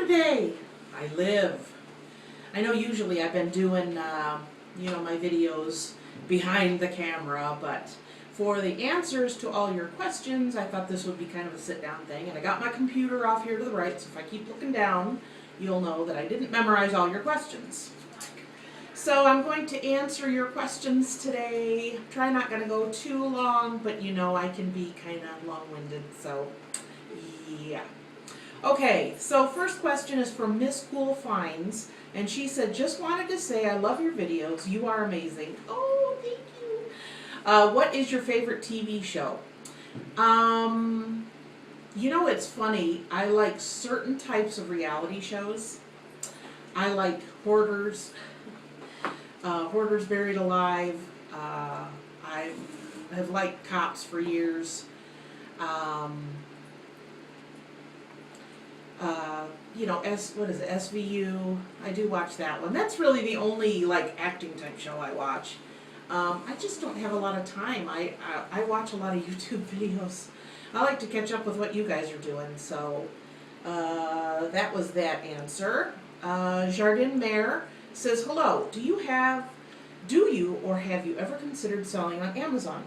today? I live. I know usually I've been doing, my videos behind the camera, but for the answers to all your questions, I thought this would be kind of a sit-down thing. And I got my computer off here to the right, so if I keep looking down, you'll know that I didn't memorize all your questions. So I'm going to answer your questions today. Try not going to go too long, but I can be kind of long-winded, so yeah. Okay, so first question is from Miss Cool Finds, and she said, just wanted to say I love your videos. You are amazing. Oh, thank you. What is your favorite TV show? It's funny. I like certain types of reality shows. I like Hoarders. Hoarders Buried Alive. I have liked Cops for years. What is it, SVU? I do watch that one. That's really the only acting type show I watch. I just don't have a lot of time. I watch a lot of YouTube videos. I like to catch up with what you guys are doing. So that was that answer. Jardin Mayer says, hello, do you or have you ever considered selling on Amazon?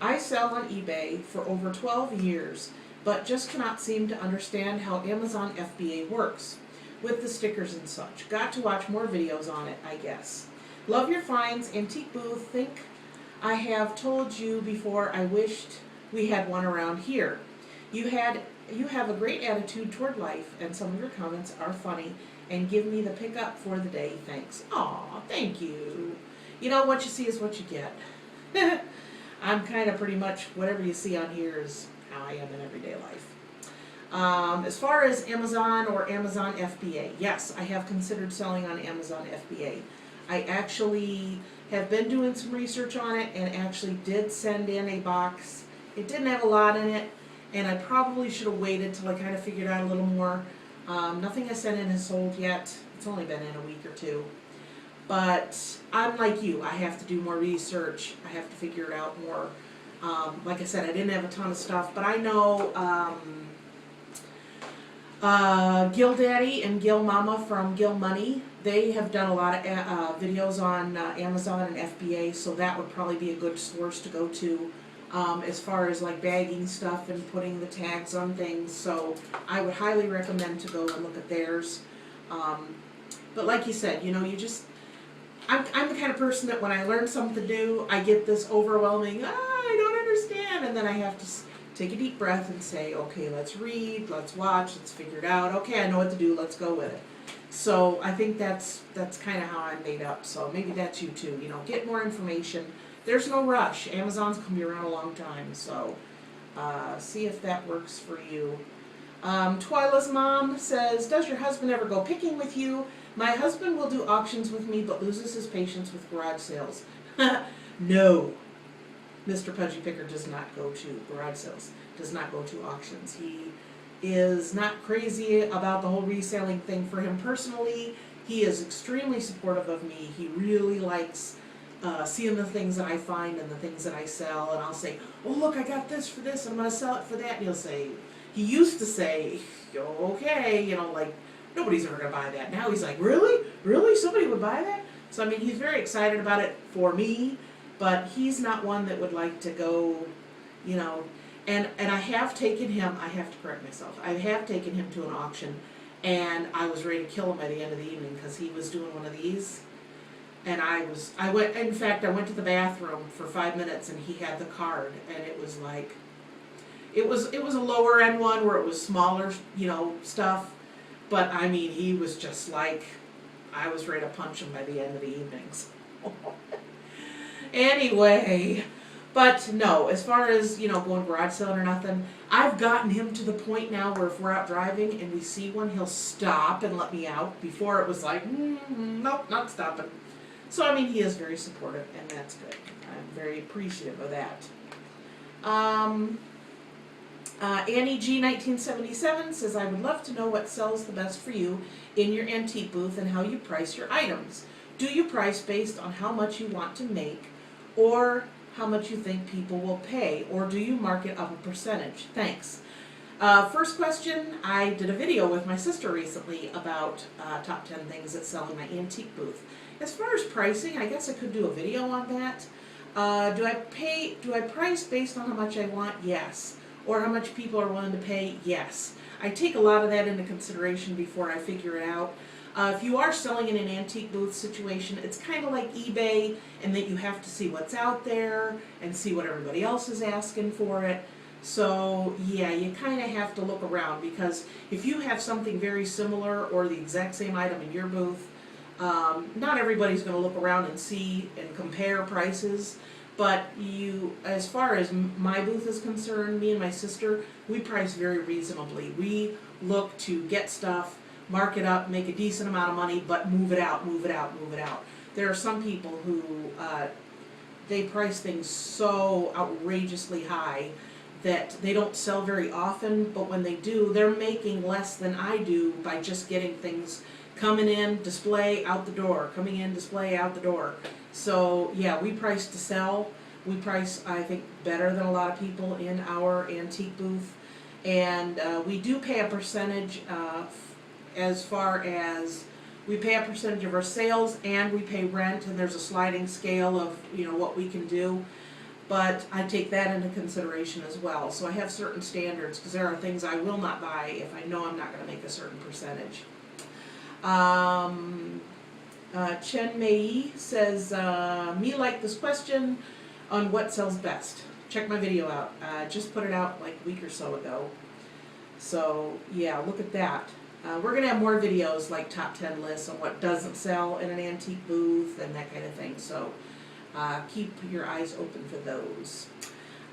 I sell on eBay for over 12 years, but just cannot seem to understand how Amazon FBA works with the stickers and such. Got to watch more videos on it, I guess. Love your finds, antique booth. Think I have told you before I wished we had one around here. You have a great attitude toward life, and some of your comments are funny and give me the pickup for the day. Thanks. Aw, thank you. What you see is what you get. I'm kind of pretty much whatever you see on here is how I am in everyday life. As far as Amazon or Amazon FBA, yes, I have considered selling on Amazon FBA. I actually have been doing some research on it and actually did send in a box. It didn't have a lot in it, and I probably should have waited till I kind of figured out a little more. Nothing I sent in has sold yet. It's only been in a week or two. But I'm like you. I have to do more research. I have to figure it out more. Like I said, I didn't have a ton of stuff, but I know Gil Daddy and Gil Mama from Gil Money, they have done a lot of videos on Amazon and FBA, so that would probably be a good source to go to as far as bagging stuff and putting the tags on things. So I would highly recommend to go and look at theirs. But like you said, I'm the kind of person that when I learn something new, I get this overwhelming, I don't understand, and then I have to take a deep breath and say, okay, let's read, let's watch, let's figure it out. Okay, I know what to do, let's go with it. So I think that's kind of how I'm made up. So maybe that's you too. Get more information. There's no rush. Amazon's going to be around a long time, so see if that works for you. Twyla's mom says, does your husband ever go picking with you? My husband will do auctions with me, but loses his patience with garage sales. No. Mr. Pudgy Picker does not go to garage sales, does not go to auctions. He is not crazy about the whole reselling thing for him personally. He is extremely supportive of me. He really likes seeing the things that I find and the things that I sell. And I'll say, oh, look, I got this for this. I'm going to sell it for that. And he used to say, okay, nobody's ever going to buy that. Now he's like, really? Really? Somebody would buy that? So, he's very excited about it for me, but he's not one that would like to go, and I have taken him, I have to correct myself, I have taken him to an auction, and I was ready to kill him by the end of the evening because he was doing one of these, and I went to the bathroom for 5 minutes, and he had the card, and it was it was a lower end one where it was smaller, stuff. But he was just I was ready to punch him by the end of the evenings. Anyway, but no, as far as, going garage selling or nothing, I've gotten him to the point now where if we're out driving and we see one, he'll stop and let me out. Before it was nope, not stopping. So, he is very supportive, and that's good. I'm very appreciative of that. Annie G 1977 says, I would love to know what sells the best for you in your antique booth and how you price your items. Do you price based on how much you want to make or how much you think people will pay, or do you mark it up a percentage? Thanks. First question, I did a video with my sister recently about top 10 things that sell in my antique booth. As far as pricing, I guess I could do a video on that. Do I price based on how much I want? Yes. Or how much people are willing to pay? Yes. I take a lot of that into consideration before I figure it out. If you are selling in an antique booth situation, it's kind of like eBay in that you have to see what's out there and see what everybody else is asking for it. So yeah, you kind of have to look around, because if you have something very similar or the exact same item in your booth, not everybody's going to look around and see and compare prices. But as far as my booth is concerned, me and my sister, we price very reasonably. We look to get stuff, mark it up, make a decent amount of money, but move it out, move it out, move it out. There are some people who, they price things so outrageously high that they don't sell very often, but when they do, they're making less than I do by just getting things coming in, display, out the door, coming in, display, out the door. So yeah, we price to sell. We price, I think, better than a lot of people in our antique booth. And we do pay a percentage as far as we pay a percentage of our sales, and we pay rent, and there's a sliding scale of what we can do. But I take that into consideration as well. So I have certain standards, because there are things I will not buy if I know I'm not going to make a certain percentage. Chen Mei says, me like this question on what sells best. Check my video out. Just put it out like a week or so ago. So yeah, look at that. We're going to have more videos like top 10 lists on what doesn't sell in an antique booth and that kind of thing. So keep your eyes open for those.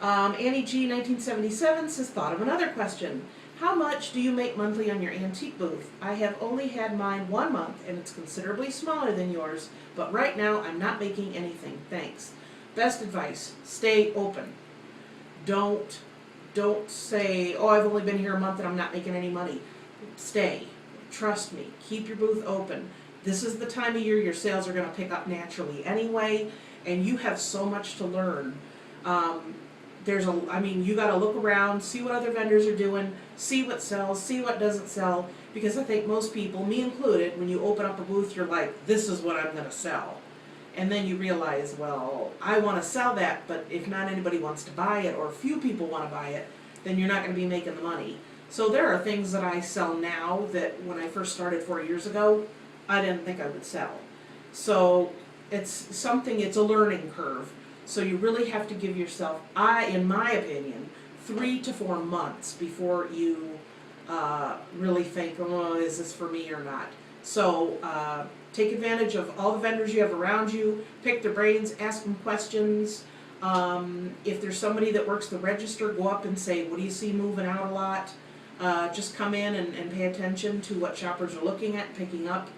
Annie G 1977 says, thought of another question. How much do you make monthly on your antique booth? I have only had mine 1 month, and it's considerably smaller than yours, but right now I'm not making anything. Thanks. Best advice, stay open. Don't say, oh, I've only been here a month and I'm not making any money. Stay. Trust me. Keep your booth open. This is the time of year your sales are going to pick up naturally anyway, and you have so much to learn. You got to look around, see what other vendors are doing, see what sells, see what doesn't sell, because I think most people, me included, when you open up a booth, you're like, this is what I'm going to sell. And then you realize, well, I want to sell that, but if not anybody wants to buy it, or few people want to buy it, then you're not going to be making the money. So there are things that I sell now that when I first started 4 years ago, I didn't think I would sell. So it's a learning curve. So you really have to give yourself, in my opinion, 3 to 4 months before you really think, oh, is this for me or not? So take advantage of all the vendors you have around you, pick their brains, ask them questions. If there's somebody that works the register, go up and say, what do you see moving out a lot? Just come in and pay attention to what shoppers are looking at, picking up.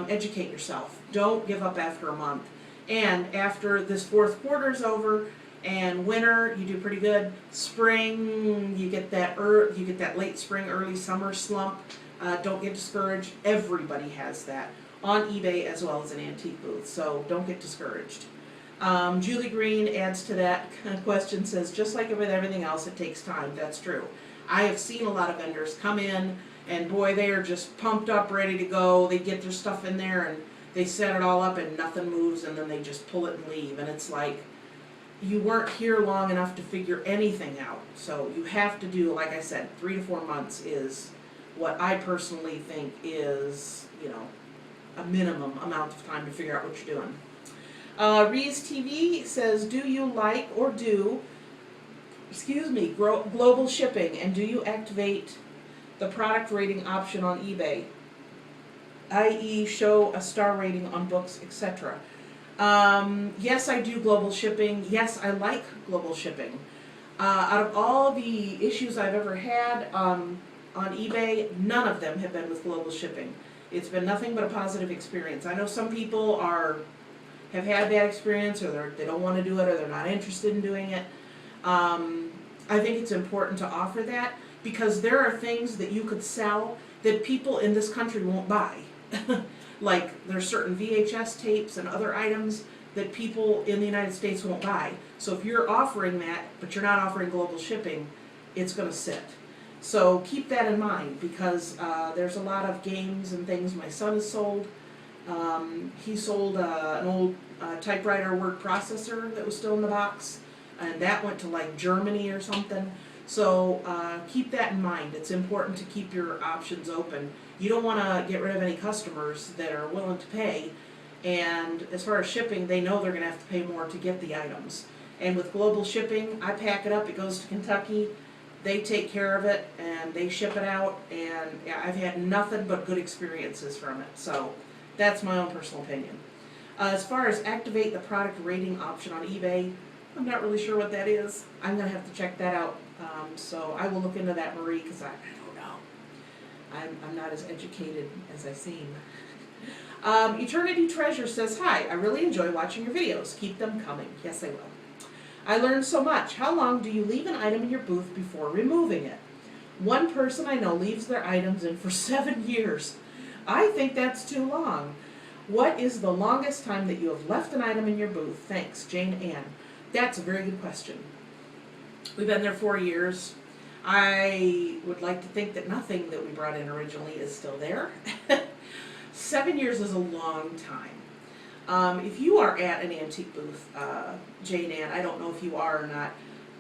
Educate yourself. Don't give up after a month. And after this fourth quarter is over, and winter, you do pretty good. Spring, you get that late spring, early summer slump. Don't get discouraged. Everybody has that on eBay as well as an antique booth. So don't get discouraged. Julie Green adds to that question, says, just like with everything else, it takes time. That's true. I have seen a lot of vendors come in, and boy, they are just pumped up, ready to go. They get their stuff in there, and they set it all up, and nothing moves, and then they just pull it and leave. And it's like, you weren't here long enough to figure anything out. So you have to do, like I said, 3 to 4 months is what I personally think is, a minimum amount of time to figure out what you're doing. Rees TV says, do you like or do, global shipping, and do you activate the product rating option on eBay, i.e. show a star rating on books, etc.? Yes, I do global shipping. Yes, I like global shipping. Out of all the issues I've ever had on eBay, none of them have been with global shipping. It's been nothing but a positive experience. I know some people have had a bad experience, or they don't want to do it, or they're not interested in doing it. I think it's important to offer that, because there are things that you could sell that people in this country won't buy. Like there's certain VHS tapes and other items that people in the United States won't buy. So if you're offering that, but you're not offering global shipping, it's going to sit. So keep that in mind, because there's a lot of games and things my son has sold. He sold an old typewriter word processor that was still in the box, and that went to like Germany or something. So keep that in mind. It's important to keep your options open. You don't want to get rid of any customers that are willing to pay, and as far as shipping, they know they're going to have to pay more to get the items. And with global shipping, I pack it up, it goes to Kentucky, they take care of it, and they ship it out, and yeah, I've had nothing but good experiences from it. So that's my own personal opinion. As far as activate the product rating option on eBay, I'm not really sure what that is. I'm going to have to check that out. So I will look into that, Marie, because I don't know. I'm not as educated as I seem. Eternity Treasure says, hi, I really enjoy watching your videos. Keep them coming. Yes, I will. I learned so much. How long do you leave an item in your booth before removing it? One person I know leaves their items in for 7 years. I think that's too long. What is the longest time that you have left an item in your booth? Thanks, Jane Ann. That's a very good question. We've been there 4 years. I would like to think that nothing that we brought in originally is still there. 7 years is a long time. If you are at an antique booth, Jane Ann, I don't know if you are or not,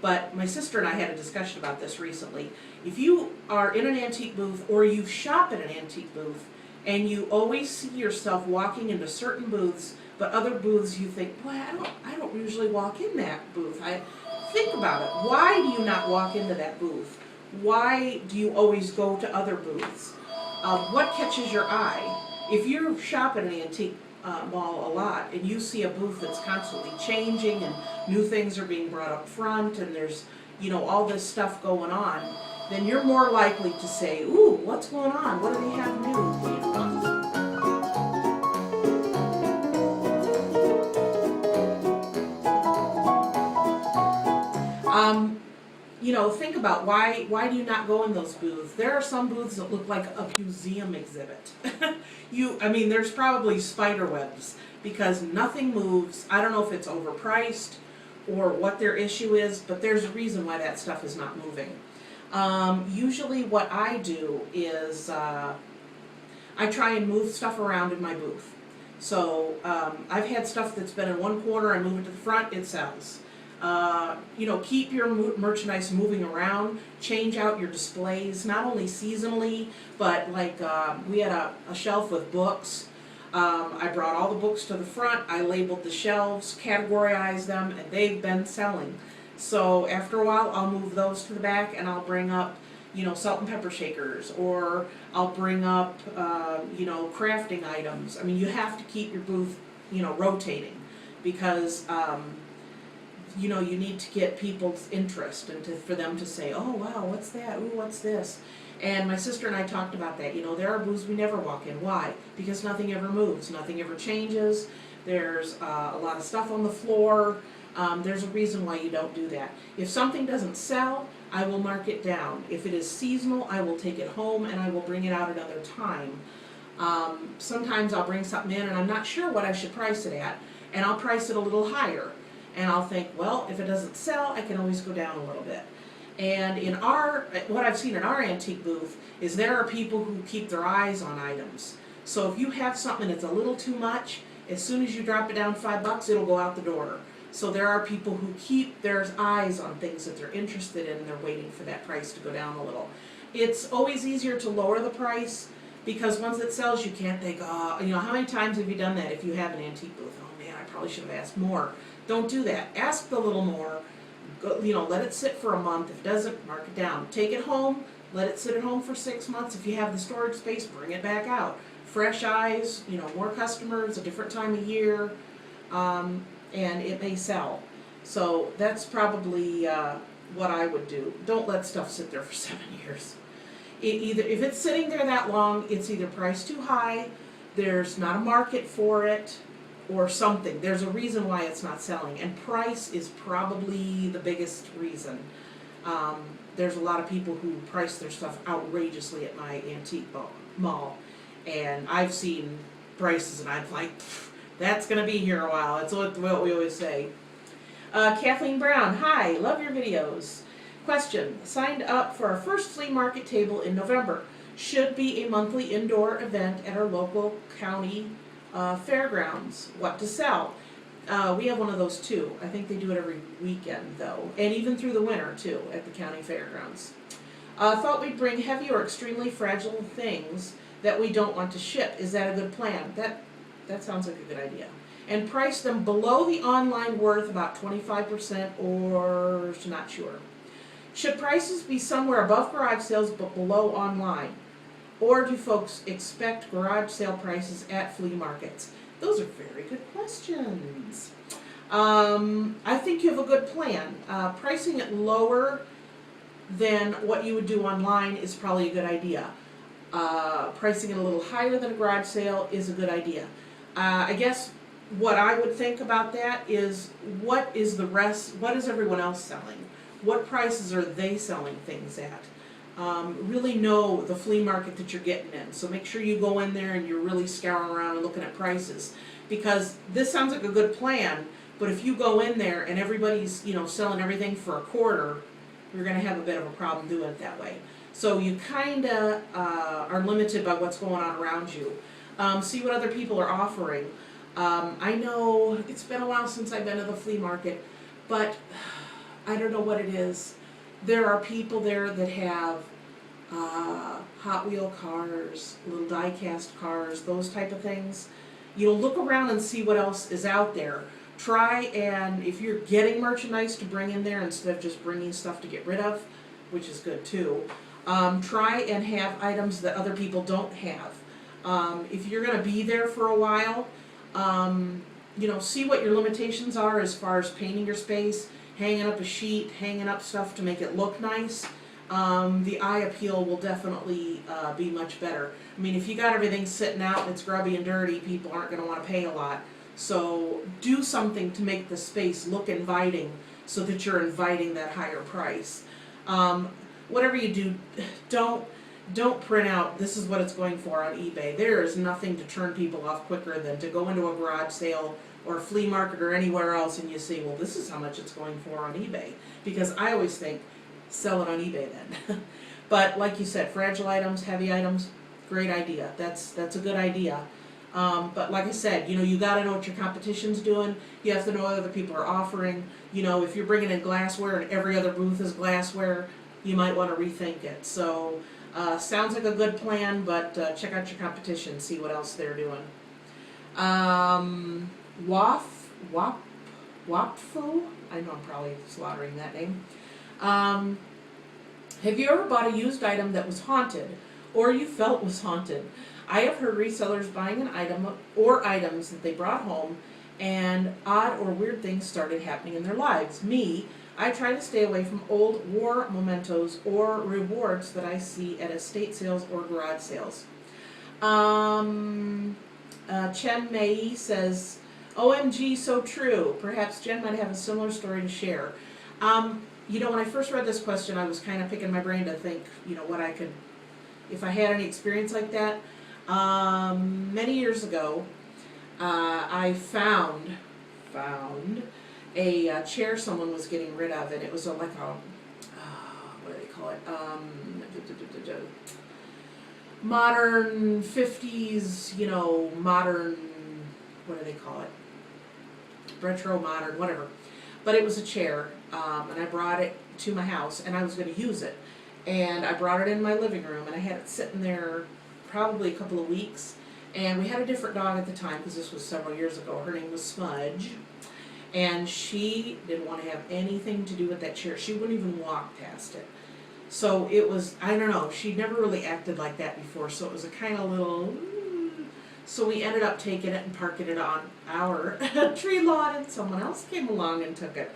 but my sister and I had a discussion about this recently. If you are in an antique booth or you shop at an antique booth and you always see yourself walking into certain booths, but other booths you think, boy, I don't usually walk in that booth. Think about it. Why do you not walk into that booth? Why do you always go to other booths? What catches your eye? If you shop at an antique mall a lot and you see a booth that's constantly changing and new things are being brought up front and there's, you know, all this stuff going on, then you're more likely to say, ooh, what's going on? What do they have new? You know, think about why do you not go in those booths? There are some booths that look like a museum exhibit. I mean, there's probably spider webs because nothing moves. I don't know if it's overpriced or what their issue is, but there's a reason why that stuff is not moving. Usually what I do is I try and move stuff around in my booth. So I've had stuff that's been in one corner, I move it to the front, it sells. You know, keep your merchandise moving around, change out your displays, not only seasonally, but like we had a shelf with books. I brought all the books to the front, I labeled the shelves, categorized them, and they've been selling. So after a while, I'll move those to the back and I'll bring up, you know, salt and pepper shakers, or I'll bring up, you know, crafting items. I mean, you have to keep your booth, you know, rotating because, you know, you need to get people's interest and for them to say, oh, wow, what's that? Ooh, what's this? And my sister and I talked about that. You know, there are booths we never walk in. Why? Because nothing ever moves. Nothing ever changes. There's a lot of stuff on the floor. There's a reason why you don't do that. If something doesn't sell, I will mark it down. If it is seasonal, I will take it home and I will bring it out another time. Sometimes I'll bring something in and I'm not sure what I should price it at, and I'll price it a little higher. And I'll think, well, if it doesn't sell, I can always go down a little bit. And in what I've seen in our antique booth is there are people who keep their eyes on items. So if you have something that's a little too much, as soon as you drop it down $5, it'll go out the door. So there are people who keep their eyes on things that they're interested in and they're waiting for that price to go down a little. It's always easier to lower the price because once it sells, you can't think, oh, you know, how many times have you done that if you have an antique booth? Oh man, I probably should have asked more. Don't do that. Ask a little more. Go, you know, let it sit for a month. If it doesn't, mark it down. Take it home. Let it sit at home for 6 months. If you have the storage space, bring it back out. Fresh eyes, you know, more customers, a different time of year, and it may sell. So that's probably what I would do. Don't let stuff sit there for 7 years. If it's sitting there that long, it's either priced too high, there's not a market for it, or something. There's a reason why it's not selling, and price is probably the biggest reason. There's a lot of people who price their stuff outrageously at my antique mall, and I've seen prices and I'm like, that's going to be here a while. That's what we always say. Kathleen Brown, hi, love your videos. Question, signed up for our first flea market table in November. Should be a monthly indoor event at our local county fairgrounds. What to sell? We have one of those too. I think they do it every weekend though, and even through the winter too at the county fairgrounds. Thought we'd bring heavy or extremely fragile things that we don't want to ship. Is that a good plan? That sounds like a good idea. And price them below the online worth, about 25% or not sure. Should prices be somewhere above garage sales but below online? Or do folks expect garage sale prices at flea markets? Those are very good questions. I think you have a good plan. Pricing it lower than what you would do online is probably a good idea. Pricing it a little higher than a garage sale is a good idea. I guess what I would think about that is what is everyone else selling? What prices are they selling things at? Really know the flea market that you're getting in. So make sure you go in there and you're really scouring around and looking at prices. Because this sounds like a good plan, but if you go in there and everybody's, selling everything for a quarter, you're going to have a bit of a problem doing it that way. So you kind of are limited by what's going on around you. See what other people are offering. I know it's been a while since I've been to the flea market, but I don't know what it is. There are people there that have Hot Wheel cars, little die-cast cars, those type of things. Look around and see what else is out there. Try and, if you're getting merchandise to bring in there instead of just bringing stuff to get rid of, which is good too, try and have items that other people don't have. If you're going to be there for a while, see what your limitations are as far as painting your space, hanging up a sheet, hanging up stuff to make it look nice. The eye appeal will definitely be much better. I mean, if you got everything sitting out and it's grubby and dirty, people aren't going to want to pay a lot. So do something to make the space look inviting so that you're inviting that higher price. Whatever you do, don't print out, this is what it's going for on eBay. There is nothing to turn people off quicker than to go into a garage sale or a flea market or anywhere else and you say, well, this is how much it's going for on eBay. Because I always think, sell it on eBay then. But like you said, fragile items, heavy items, great idea. That's a good idea. But like I said, you got to know what your competition's doing. You have to know what other people are offering. If you're bringing in glassware and every other booth is glassware, you might want to rethink it. So sounds like a good plan, but check out your competition, see what else they're doing. Wapfu? I know I'm probably slaughtering that name. Have you ever bought a used item that was haunted, or you felt was haunted? I have heard resellers buying an item or items that they brought home, and odd or weird things started happening in their lives. I try to stay away from old war mementos or rewards that I see at estate sales or garage sales. Chen Mei says, OMG, so true. Perhaps Jen might have a similar story to share. When I first read this question, I was kind of picking my brain to think, what I could, if I had any experience like that. Many years ago, I found a chair someone was getting rid of, and it was what do they call it? Modern 50s, modern, what do they call it? Retro, modern, whatever. But it was a chair, and I brought it to my house, and I was going to use it. And I brought it in my living room, and I had it sitting there probably a couple of weeks. And we had a different dog at the time, because this was several years ago. Her name was Smudge. And she didn't want to have anything to do with that chair. She wouldn't even walk past it. So it was, I don't know, she'd never really acted like that before, so it was a kind of little... So we ended up taking it and parking it on our tree lawn, and someone else came along and took it.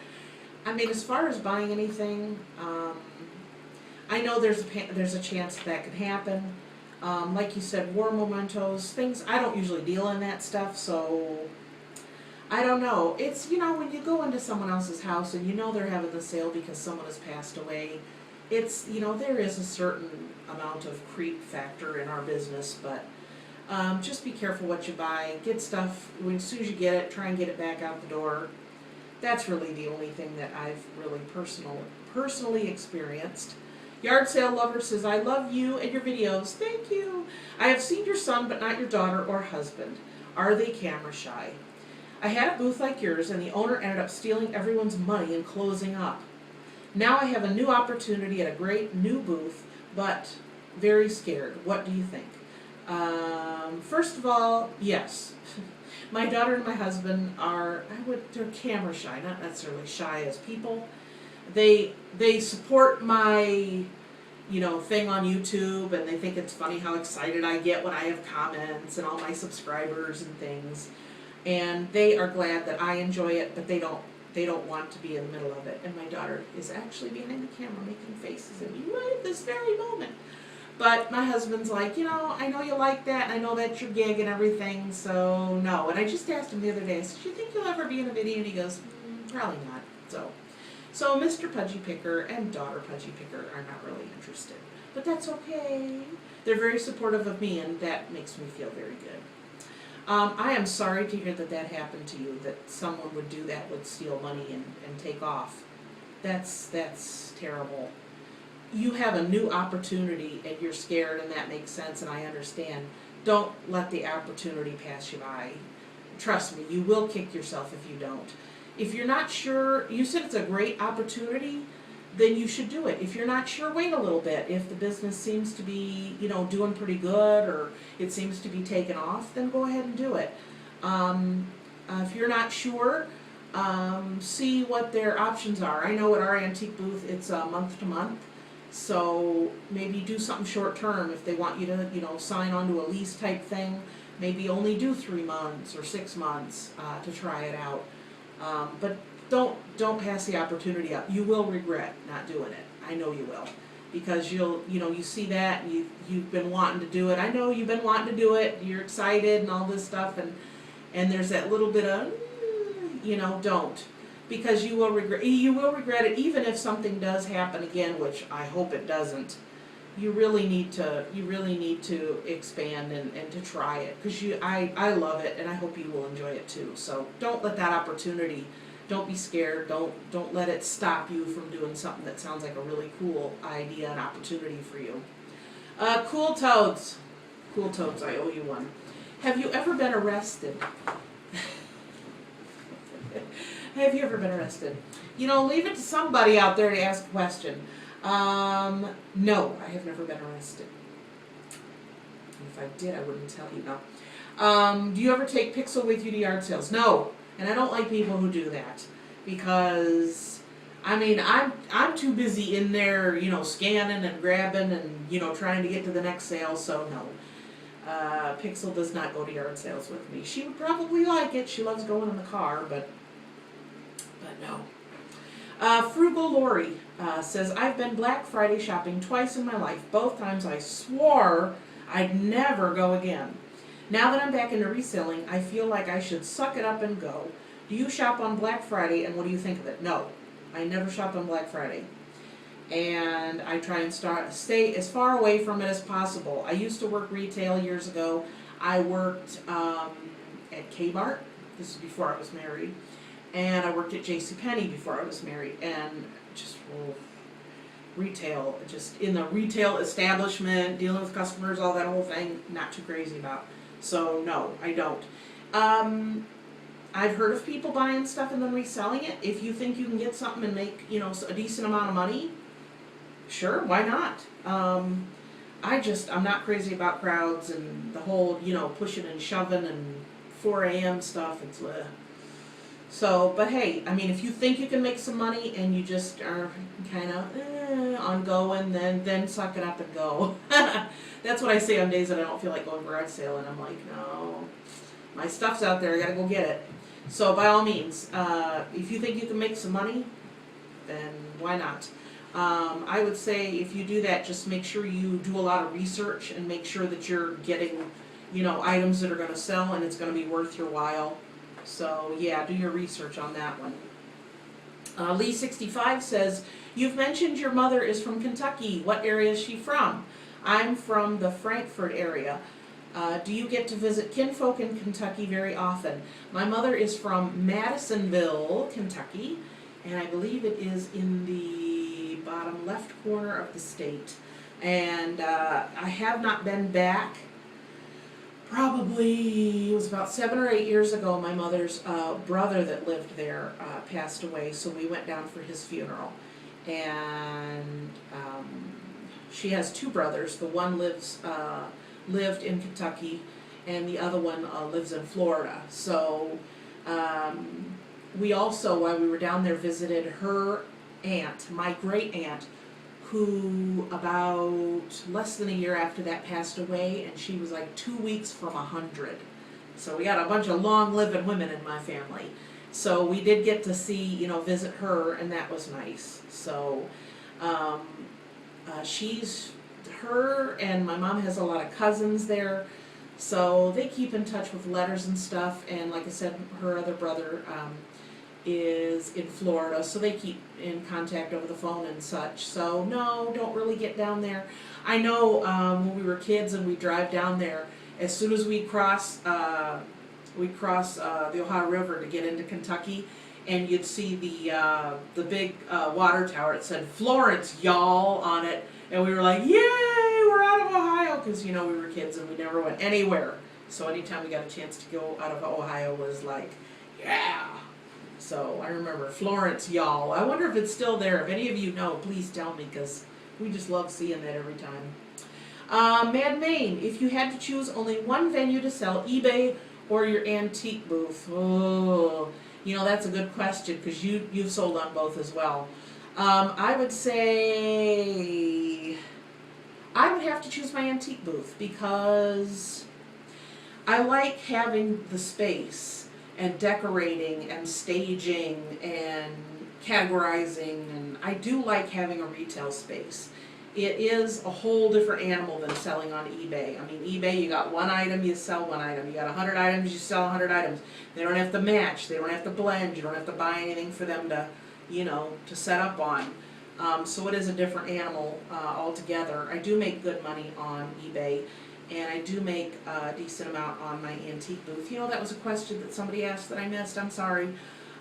I mean, as far as buying anything, I know there's a chance that could happen. Like you said, war mementos, things, I don't usually deal in that stuff, so I don't know. It's, when you go into someone else's house and they're having the sale because someone has passed away, it's, there is a certain amount of creep factor in our business, but just be careful what you buy. Get stuff, as soon as you get it, try and get it back out the door. That's really the only thing that I've really personally experienced. Yard Sale Lover says, I love you and your videos. Thank you. I have seen your son, but not your daughter or husband. Are they camera shy? I had a booth like yours, and the owner ended up stealing everyone's money and closing up. Now I have a new opportunity at a great new booth, but very scared. What do you think? First of all, yes. My daughter and my husband they're camera shy, not necessarily shy as people. They support my, thing on YouTube, and they think it's funny how excited I get when I have comments and all my subscribers and things. And they are glad that I enjoy it, but they don't want to be in the middle of it. And my daughter is actually behind the camera making faces at me right at this very moment. But my husband's like, I know you like that, and I know that's your gig and everything, so no. And I just asked him the other day, I said, do you think you'll ever be in a video? And he goes, probably not. So Mr. Pudgy Picker and daughter Pudgy Picker are not really interested. But that's okay. They're very supportive of me, and that makes me feel very good. I am sorry to hear that happened to you, that someone would do that, would steal money and take off. That's terrible. You have a new opportunity and you're scared, and that makes sense, and I understand. Don't let the opportunity pass you by. Trust me, you will kick yourself if you don't. If you're not sure, you said it's a great opportunity, then you should do it. If you're not sure, wait a little bit. If the business seems to be, doing pretty good, or it seems to be taking off, then go ahead and do it. If you're not sure, see what their options are. I know at our antique booth, it's month to month. So maybe do something short term if they want you to, sign on to a lease type thing. Maybe only do 3 months or 6 months to try it out. But don't pass the opportunity up. You will regret not doing it. I know you will, because you see that and you've been wanting to do it. I know you've been wanting to do it. You're excited and all this stuff, and there's that little bit of don't. Because you will regret it, even if something does happen again, which I hope it doesn't. You really need to expand and to try it, because I love it, and I hope you will enjoy it too. So don't let that opportunity, don't be scared, don't let it stop you from doing something that sounds like a really cool idea and opportunity for you. Cool Toads, I owe you one. Have you ever been arrested? Have you ever been arrested? Leave it to somebody out there to ask a question. No, I have never been arrested. If I did, I wouldn't tell you. No. Do you ever take Pixel with you to yard sales? No, and I don't like people who do that, because I'm too busy in there, scanning and grabbing and trying to get to the next sale. So no. Pixel does not go to yard sales with me. She would probably like it. She loves going in the car, but no. Frugal Lori says, I've been Black Friday shopping twice in my life. Both times I swore I'd never go again. Now that I'm back into reselling, I feel like I should suck it up and go. Do you shop on Black Friday, and what do you think of it? No, I never shop on Black Friday. And I try and stay as far away from it as possible. I used to work retail years ago. I worked at Kmart. This is before I was married. And I worked at JCPenney before I was married, and just retail, just in the retail establishment, dealing with customers, all that whole thing, not too crazy about. So no, I don't. I've heard of people buying stuff and then reselling it. If you think you can get something and make, a decent amount of money, sure, why not? I'm not crazy about crowds and the whole, pushing and shoving and 4 a.m. stuff. It's So, but hey, if you think you can make some money and you just are kind of ongoing, then suck it up and go. That's what I say on days that I don't feel like going garage sale, and I'm like, no, my stuff's out there, I gotta go get it. So by all means, if you think you can make some money, then why not? I would say if you do that, just make sure you do a lot of research and make sure that you're getting, items that are going to sell and it's going to be worth your while. So yeah, do your research on that one. Lee65 says, you've mentioned your mother is from Kentucky. What area is she from? I'm from the Frankfort area. Do you get to visit kinfolk in Kentucky very often? My mother is from Madisonville, Kentucky, and I believe it is in the bottom left corner of the state. And I have not been back. Probably, it was about 7 or 8 years ago, my mother's brother that lived there passed away, so we went down for his funeral. And she has 2 brothers. The one lived in Kentucky, and the other one lives in Florida. So we also, while we were down there, visited her aunt, my great aunt, who about less than a year after that passed away, and she was like 2 weeks from 100. So we got a bunch of long-living women in my family. So we did get to see, visit her, and that was nice. So her and my mom has a lot of cousins there, so they keep in touch with letters and stuff. And like I said, her other brother is in Florida, so they keep in contact over the phone and such. So no, don't really get down there. I know when we were kids and we drive down there, as soon as we cross the Ohio River to get into Kentucky, and you'd see the big water tower. It said Florence, y'all, on it, and we were like, yay, we're out of Ohio, because we were kids and we never went anywhere. So anytime we got a chance to go out of Ohio was like, yeah. So I remember Florence, y'all. I wonder if it's still there. If any of you know, please tell me, because we just love seeing that every time. Mad Maine, if you had to choose only one venue to sell, eBay or your antique booth? Oh, that's a good question, because you've sold on both as well. I would say I would have to choose my antique booth, because I like having the space and decorating and staging and categorizing, and I do like having a retail space. It is a whole different animal than selling on eBay. I mean, eBay, you got one item, you sell one item. You got 100 items, you sell 100 items. They don't have to match, they don't have to blend, you don't have to buy anything for them to, to set up on. So it is a different animal altogether. I do make good money on eBay, and I do make a decent amount on my antique booth. That was a question that somebody asked that I missed. I'm sorry.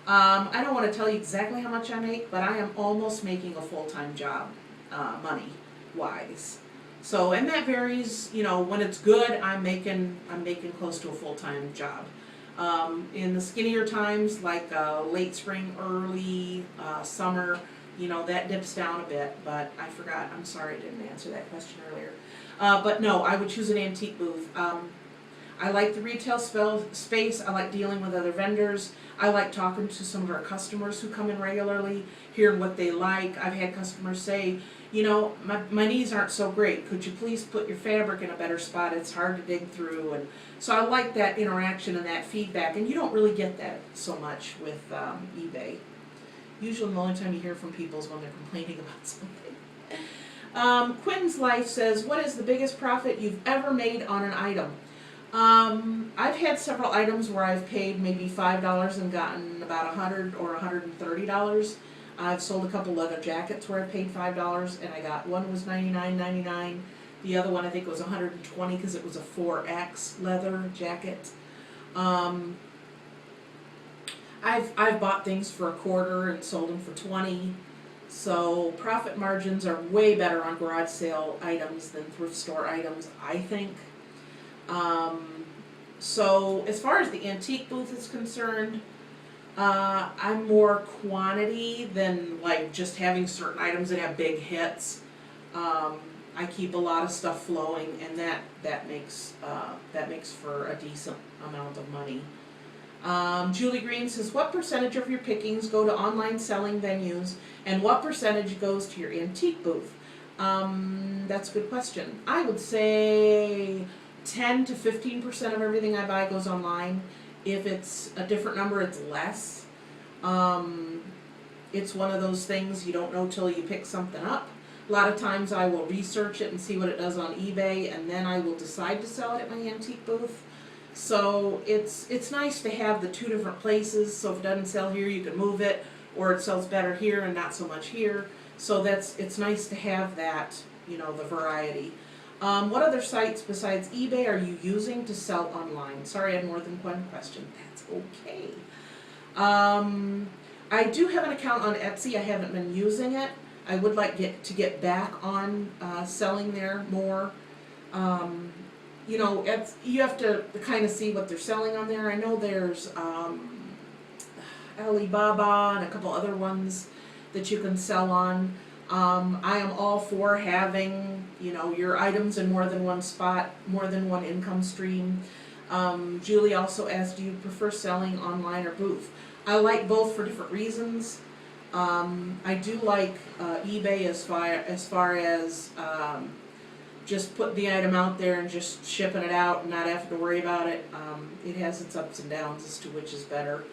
I don't want to tell you exactly how much I make, but I am almost making a full-time job, money-wise. So, and that varies. When it's good, I'm making close to a full-time job. In the skinnier times, like late spring, early summer, that dips down a bit. But I forgot. I'm sorry I didn't answer that question earlier. But no, I would choose an antique booth. I like the retail space. I like dealing with other vendors. I like talking to some of our customers who come in regularly, hearing what they like. I've had customers say, my knees aren't so great. Could you please put your fabric in a better spot? It's hard to dig through. And so I like that interaction and that feedback. And you don't really get that so much with eBay. Usually the only time you hear from people is when they're complaining about something. Quentin's Life says, what is the biggest profit you've ever made on an item? I've had several items where I've paid maybe $5 and gotten about $100 or $130. I've sold a couple leather jackets where I paid $5 and I got, one was $99.99. The other one I think was $120 because it was a 4X leather jacket. I've bought things for $0.25 and sold them for $20. So profit margins are way better on garage sale items than thrift store items, I think. So as far as the antique booth is concerned, I'm more quantity than like just having certain items that have big hits. I keep a lot of stuff flowing, and that makes for a decent amount of money. Julie Green says, what percentage of your pickings go to online selling venues, and what percentage goes to your antique booth? That's a good question. I would say 10 to 15% of everything I buy goes online. If it's a different number, it's less. It's one of those things you don't know till you pick something up. A lot of times I will research it and see what it does on eBay, and then I will decide to sell it at my antique booth. So it's nice to have the two different places, so if it doesn't sell here, you can move it, or it sells better here and not so much here. So it's nice to have that, the variety. What other sites besides eBay are you using to sell online? Sorry, I had more than one question. That's okay. I do have an account on Etsy. I haven't been using it. I would like to get back on selling there more. You know, you have to kind of see what they're selling on there. I know there's Alibaba and a couple other ones that you can sell on. I am all for having, you know, your items in more than one spot, more than one income stream. Julie also asked, do you prefer selling online or booth? I like both for different reasons. I do like eBay as far as just putting the item out there and just shipping it out and not having to worry about it. It has its ups and downs as to which is better.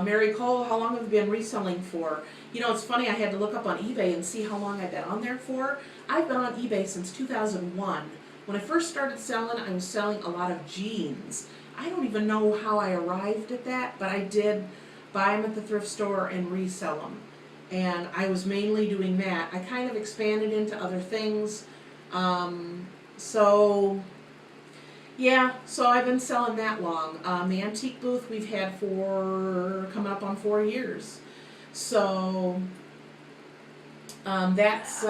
Mary Cole, how long have you been reselling for? You know, it's funny, I had to look up on eBay and see how long I've been on there for. I've been on eBay since 2001. When I first started selling, I was selling a lot of jeans. I don't even know how I arrived at that, but I did buy them at the thrift store and resell them. And I was mainly doing that. I kind of expanded into other things. So I've been selling that long. The antique booth we've had for coming up on 4 years. So that's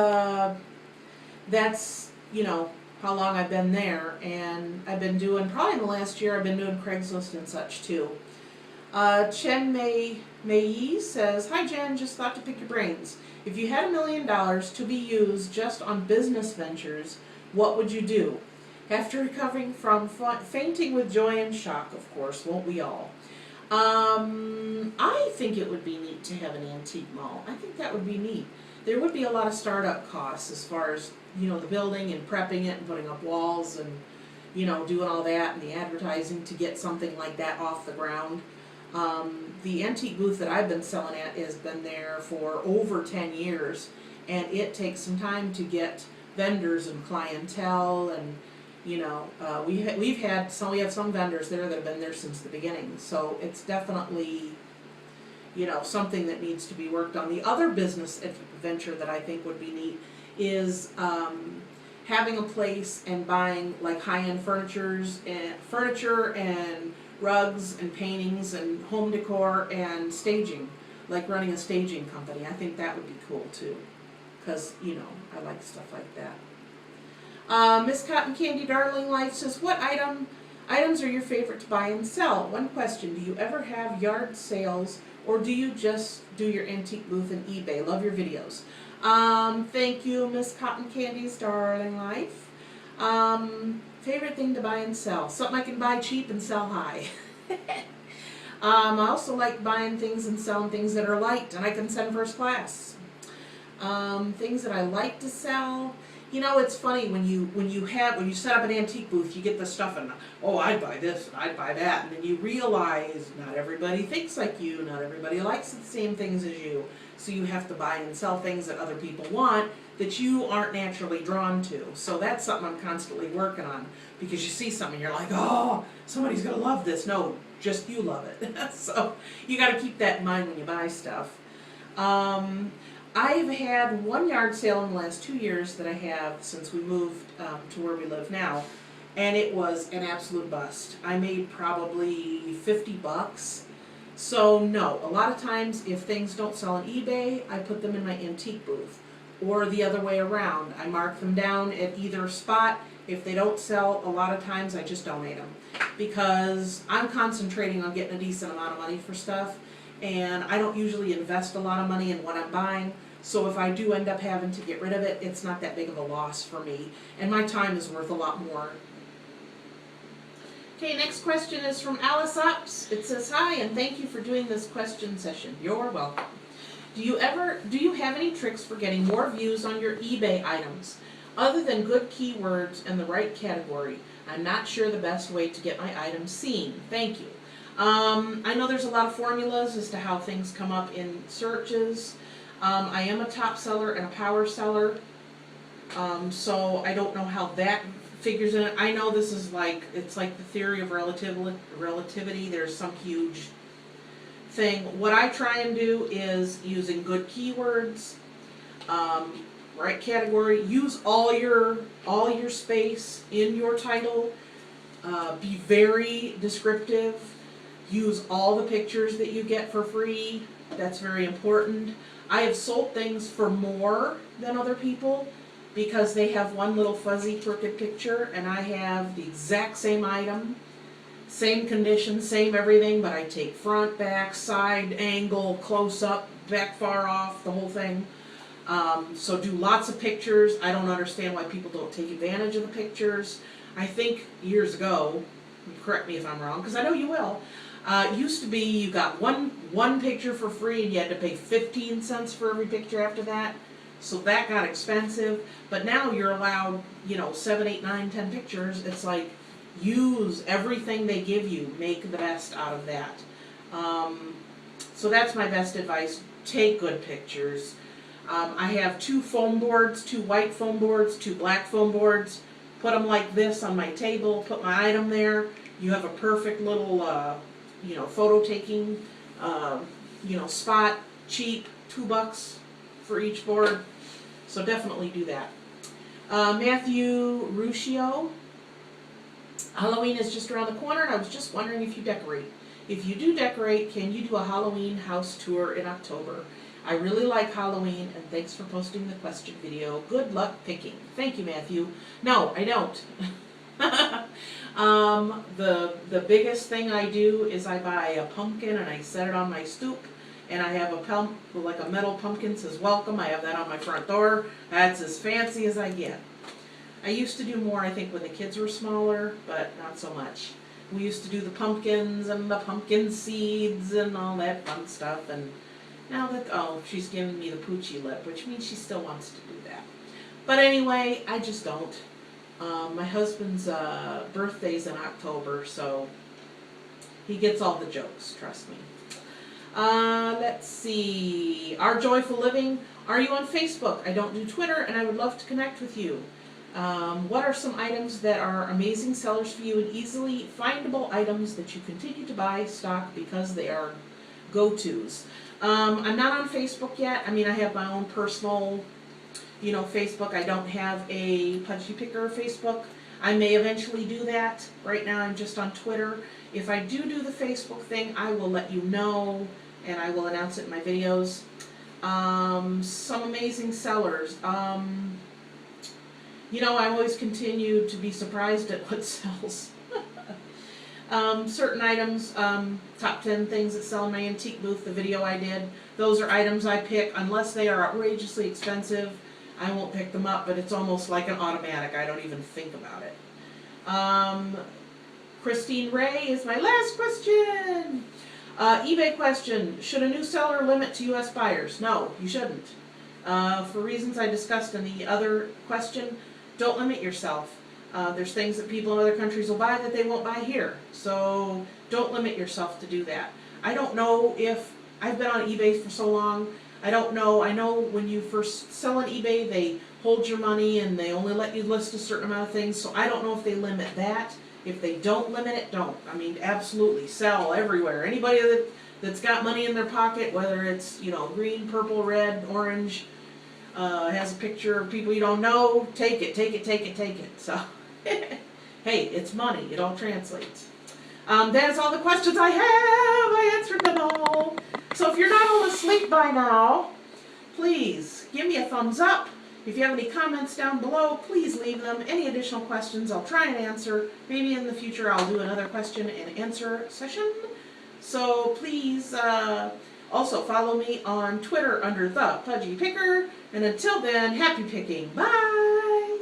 you know, how long I've been there, and I've been doing, probably in the last year, I've been doing Craigslist and such too. Chen Mei says, hi Jen, just thought to pick your brains. If you had $1 million to be used just on business ventures, what would you do? After recovering from fainting with joy and shock, of course, won't we all? I think it would be neat to have an antique mall. I think that would be neat. There would be a lot of startup costs as far as, you know, the building and prepping it and putting up walls and, you know, doing all that and the advertising to get something like that off the ground. The antique booth that I've been selling at has been there for over 10 years, and it takes some time to get vendors and clientele, and you know, we have some vendors there that have been there since the beginning, so it's definitely, you know, something that needs to be worked on. The other business venture that I think would be neat is having a place and buying like high-end furniture and rugs and paintings and home decor and staging, like running a staging company. I think that would be cool too, because, you know, I like stuff like that. Miss Cotton Candy Darling Life says, what items are your favorite to buy and sell? One question, do you ever have yard sales, or do you just do your antique booth and eBay? Love your videos. Thank you, Miss Cotton Candy's Darling Life. Favorite thing to buy and sell? Something I can buy cheap and sell high. I also like buying things and selling things that are light and I can send first class. Things that I like to sell. You know, it's funny when you set up an antique booth, you get the stuff and, oh, I'd buy this and I'd buy that, and then you realize not everybody thinks like you, not everybody likes the same things as you, so you have to buy and sell things that other people want that you aren't naturally drawn to. So that's something I'm constantly working on, because you see something and you're like, oh, somebody's gonna love this. No, just you love it. So you got to keep that in mind when you buy stuff. I've had one yard sale in the last 2 years that I have since we moved to where we live now, and it was an absolute bust. I made probably $50. So no, a lot of times if things don't sell on eBay, I put them in my antique booth, or the other way around. I mark them down at either spot. If they don't sell, a lot of times I just donate them, because I'm concentrating on getting a decent amount of money for stuff. And I don't usually invest a lot of money in what I'm buying, so if I do end up having to get rid of it, it's not that big of a loss for me, and my time is worth a lot more. Okay, next question is from Alice Ups. It says, hi, and thank you for doing this question session. You're welcome. Do you have any tricks for getting more views on your eBay items, other than good keywords and the right category? I'm not sure the best way to get my items seen. Thank you. I know there's a lot of formulas as to how things come up in searches. I am a top seller and a power seller, so I don't know how that figures in it. I know this is like, it's like the theory of relativity. There's some huge thing. What I try and do is using good keywords, right category, use all your space in your title, be very descriptive. use all the pictures that you get for free. That's very important. I have sold things for more than other people because they have one little fuzzy crooked picture and I have the exact same item, same condition, same everything, but I take front, back, side, angle, close up, back far off, the whole thing. So do lots of pictures. I don't understand why people don't take advantage of the pictures. I think years ago, correct me if I'm wrong, because I know you will, it used to be you got one picture for free and you had to pay 15 cents for every picture after that. So that got expensive. But now you're allowed, 7, 8, 9, 10 pictures. It's like, use everything they give you. Make the best out of that. So that's my best advice. Take good pictures. I have 2 foam boards, 2 white foam boards, 2 black foam boards. Put them like this on my table, put my item there. You have a perfect little, photo taking, spot, cheap, $2 for each board. So definitely do that. Matthew Ruscio, Halloween is just around the corner and I was just wondering if you decorate. If you do decorate, can you do a Halloween house tour in October? I really like Halloween, and thanks for posting the question video. Good luck picking. Thank you, Matthew. No, I don't. The biggest thing I do is I buy a pumpkin and I set it on my stoop, and I have a metal pumpkin says welcome. I have that on my front door. That's as fancy as I get. I used to do more, I think, when the kids were smaller, but not so much. We used to do the pumpkins and the pumpkin seeds and all that fun stuff, and now that, she's giving me the poochy lip, which means she still wants to do that. But anyway, I just don't. My husband's birthday's in October, so he gets all the jokes, trust me. Let's see. Our Joyful Living. Are you on Facebook? I don't do Twitter, and I would love to connect with you. What are some items that are amazing sellers for you and easily findable items that you continue to buy stock because they are go-tos? I'm not on Facebook yet. I mean, I have my own personal, Facebook. I don't have a Pudgy Picker Facebook. I may eventually do that. Right now I'm just on Twitter. If I do the Facebook thing, I will let you know, and I will announce it in my videos. Some amazing sellers. I always continue to be surprised at what sells. Certain items, top 10 things that sell in my antique booth, the video I did, those are items I pick. Unless they are outrageously expensive, I won't pick them up, but it's almost like an automatic. I don't even think about it. Christine Ray is my last question. eBay question, should a new seller limit to U.S. buyers? No, you shouldn't. For reasons I discussed in the other question, don't limit yourself. There's things that people in other countries will buy that they won't buy here. So don't limit yourself to do that. I don't know if, I've been on eBay for so long, I don't know. I know when you first sell on eBay, they hold your money and they only let you list a certain amount of things. So I don't know if they limit that. If they don't limit it, don't. I mean, absolutely sell everywhere. Anybody that's got money in their pocket, whether it's, green, purple, red, orange, has a picture of people you don't know, take it, take it, take it, take it. So, hey, it's money. It all translates. That's all the questions I have. I answered them all. So if you're not all asleep by now, please give me a thumbs up. If you have any comments down below, please leave them. Any additional questions, I'll try and answer. Maybe in the future I'll do another question and answer session. So please also follow me on Twitter under The Pudgy Picker. And until then, happy picking. Bye!